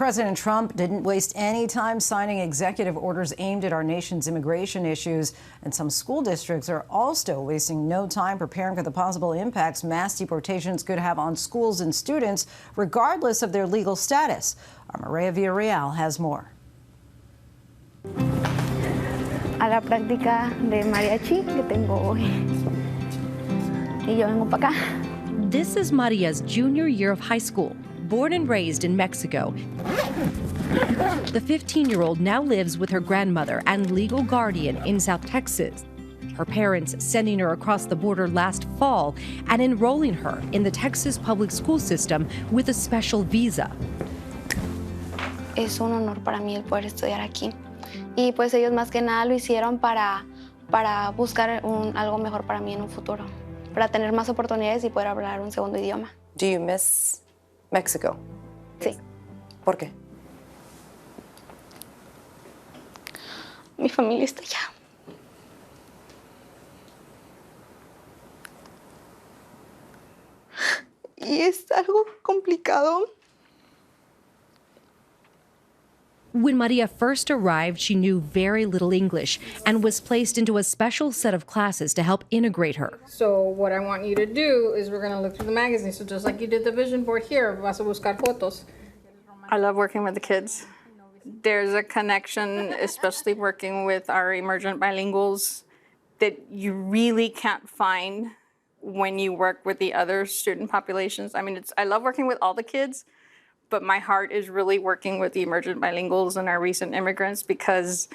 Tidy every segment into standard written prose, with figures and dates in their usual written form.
President Trump didn't waste any time signing executive orders aimed at our nation's immigration issues. And some school districts are also wasting no time preparing for the possible impacts mass deportations could have on schools and students, regardless of their legal status. Our Mireya Villarreal has more. A la práctica de mariachi que tengo hoy. Y yo vengo para acá. This is Mireya's junior year of high school. Born and raised in Mexico, the 15-year-old now lives with her grandmother and legal guardian in South Texas. Her parents sending her across the border last fall and enrolling her in the Texas public school system with a special visa. Es un honor para mí el poder estudiar aquí. Y pues ellos más que nada lo hicieron para buscar algo mejor para mí en un futuro, para tener más oportunidades y poder hablar un segundo idioma. Do you miss Mexico? Sí. ¿Por qué? Mi familia está allá. Y es algo complicado. When Mireya first arrived, she knew very little English and was placed into a special set of classes to help integrate her. So what I want you to do is we're going to look through the magazine. So just like you did the vision board here, vas a buscar fotos. I love working with the kids. There's a connection, especially working with our emergent bilinguals, that you really can't find when you work with the other student populations. I mean, I love working with all the kids, but my heart is really working with the emergent bilinguals and our recent immigrants because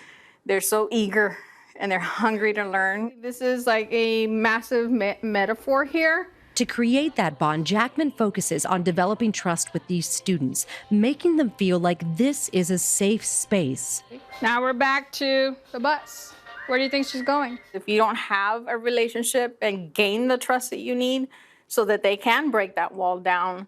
they're so eager and they're hungry to learn. This is like a massive metaphor here. To create that bond, Jackman focuses on developing trust with these students, making them feel like this is a safe space. Now we're back to the bus. Where do you think she's going? If you don't have a relationship and gain the trust that you need so that they can break that wall down,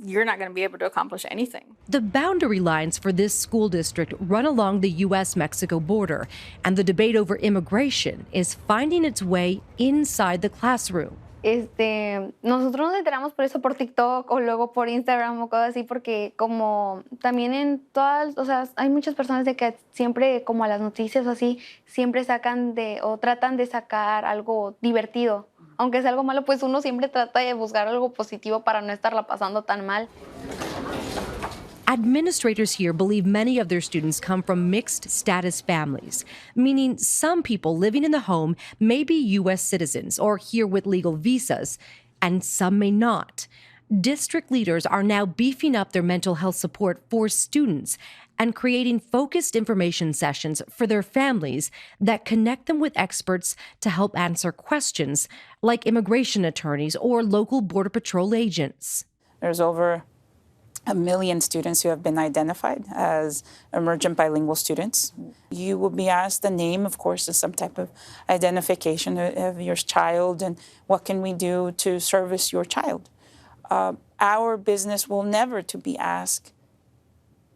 you're not going to be able to accomplish anything. The boundary lines for this school district run along the U.S.-Mexico border, and the debate over immigration is finding its way inside the classroom. Nosotros nos enteramos por eso por TikTok o luego por Instagram o cosas así, porque como también en todas, o sea, hay muchas personas de que siempre, como a las noticias o así, siempre sacan o tratan de sacar algo divertido. Aunque sea algo malo, pues uno siempre trata de buscar algo positivo para no estarla pasando tan mal. Administrators here believe many of their students come from mixed status families, meaning some people living in the home may be U.S. citizens or here with legal visas, and some may not. District leaders are now beefing up their mental health support for students and creating focused information sessions for their families that connect them with experts to help answer questions like immigration attorneys or local Border Patrol agents. There's over 1 million students who have been identified as emergent bilingual students. You will be asked the name, of course, and some type of identification of your child and what can we do to service your child. Our business will never to be asked,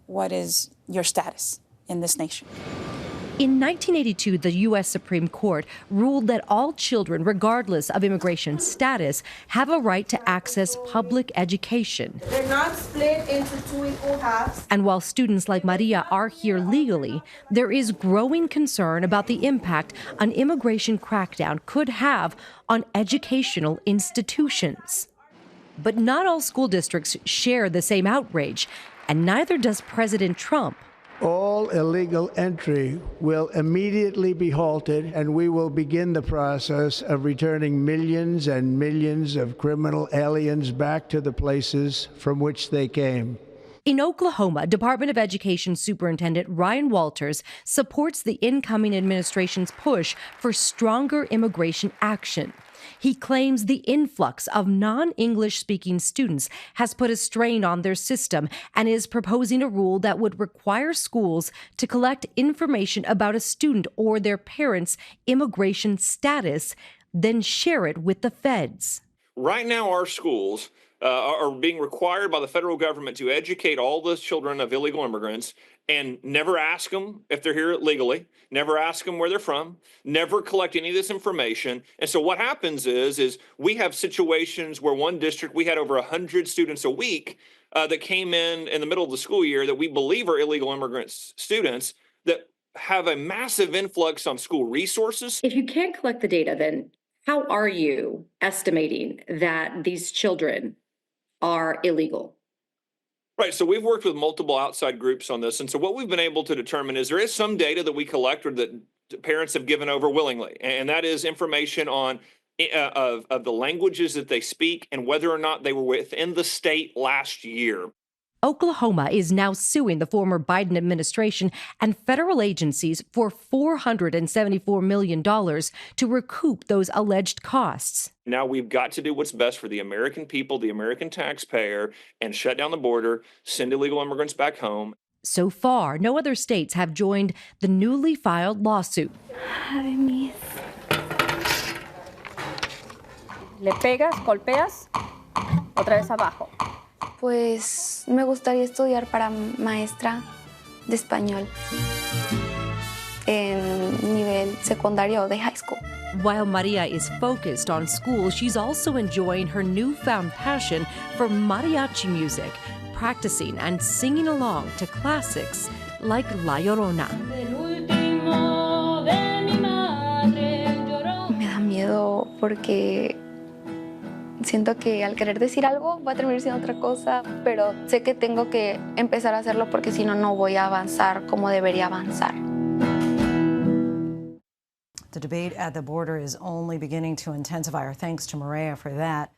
what is your status in this nation? In 1982, the U.S. Supreme Court ruled that all children, regardless of immigration status, have a right to access public education. They're not split into two equal halves. And while students like Mireya are here legally, there is growing concern about the impact an immigration crackdown could have on educational institutions. But not all school districts share the same outrage, and neither does President Trump. All illegal entry will immediately be halted, and we will begin the process of returning millions and millions of criminal aliens back to the places from which they came. In Oklahoma, Department of Education Superintendent Ryan Walters supports the incoming administration's push for stronger immigration action. He claims the influx of non-English speaking students has put a strain on their system and is proposing a rule that would require schools to collect information about a student or their parents' immigration status, then share it with the feds. Right now, our schools are being required by the federal government to educate all the children of illegal immigrants and never ask them if they're here legally, never ask them where they're from, never collect any of this information. And so what happens is we have situations where one district, we had over 100 students a week that came in the middle of the school year that we believe are illegal immigrant students that have a massive influx on school resources. If you can't collect the data, then how are you estimating that these children are illegal? Right. So we've worked with multiple outside groups on this. And so what we've been able to determine is there is some data that we collect or that parents have given over willingly. And that is information on of the languages that they speak and whether or not they were within the state last year. Oklahoma is now suing the former Biden administration and federal agencies for $474 million to recoup those alleged costs. Now we've got to do what's best for the American people, the American taxpayer, and shut down the border, send illegal immigrants back home. So far, no other states have joined the newly filed lawsuit. Le pegas, golpeas, otra vez abajo. Pues me gustaría estudiar para maestra de español en nivel secundario de high school. While Mireya is focused on school, she's also enjoying her newfound passion for mariachi music, practicing and singing along to classics like La Llorona. Me da miedo porque siento que al querer decir algo va a terminar siendo otra cosa, pero sé que tengo que empezar a hacerlo porque si no, no voy a avanzar como debería avanzar. The debate at the border is only beginning to intensify. Our thanks to Mireya for that.